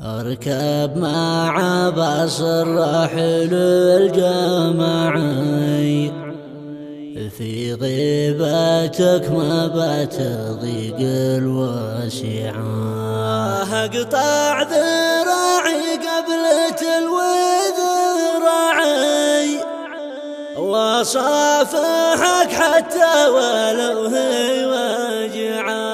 اركب مع باص الرحل الجماعي، في غيبتك ما بتضيق الوسيعة. اقطع ذراعي قبل تلو ذراعي، واصافحك حتى ولو هي وجعه.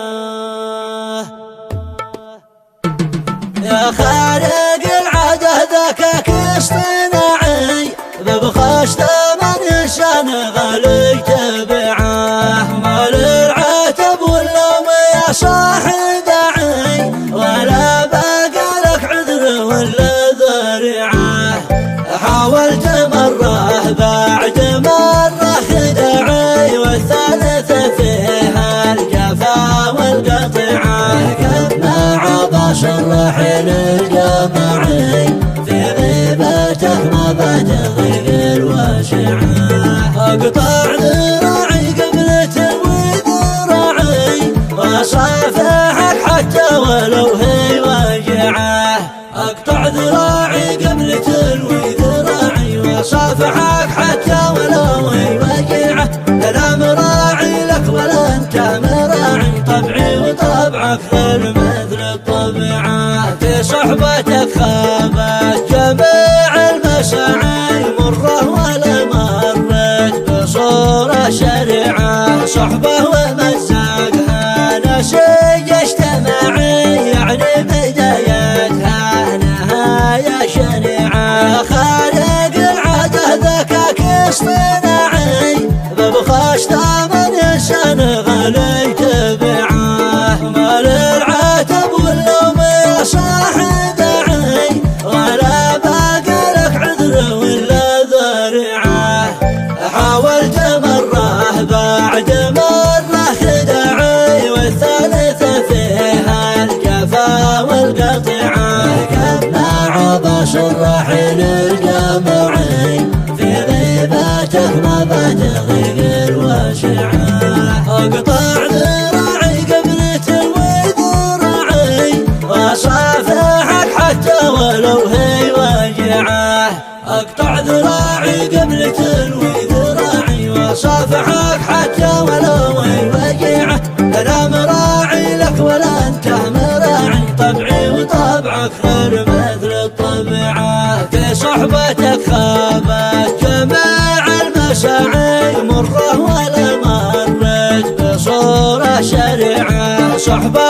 يا خالق العاده ذكاك اصطناعي، ببخش ثمن شنغل تبعه. ما للعتب واللوم يا صاحي داعي، ولا بقى لك عذر ولا ذريعه. حاولت مره بعد مره خداعي، والثالثه فيها الجفا والقطيعه. مع باص الرحل الجماعي، في غيبتك ما بتضيق الوسيعة. اقطع ذراعي قبل تلوي ذراعي، واصافحك حتى ولو هي وجعه. اقطع ذراعي قبل تلوي ذراعي، واصافحك حتى ولو هي وجعه. لا مراعي لك ولا انت مراعي طبعي، وطبعك غير مثل الطبيعة. في صحبتك خابت جميع المساعي، مره ولا مرت بصورة شريعة. صحبة ومزاقها نسيج اجتماعي، يعني بدايتها نهاية شنيعة. خالق العادة ذكاك اصطناعي، ببخش ثمن شنغل تبعه. ما للعتب واللوم يا صاحي داعي، ولا باقى لك عذر ولا ذريعه. حاولت مره بعد مره خداعي، والثالثه فيها الجفا والقطيعه. مع باص الرحل الجماعي، في غيبتك ما بتضيق الوسيعة. اقطع ذراعي قبل تلوي ذراعي، واصافحك حتى ولو هي وجعه. اقطع ذراعي قبل تلوي ذراعي، واصافحك حتى ولو هي وجعه. لا مراعي لك ولا انت مراعي طبعي، وطبعك غير مثل الطبيعة. في صحبتك خابت جميع المساعي، مره ولا مرت بصورة شريعة. صحبة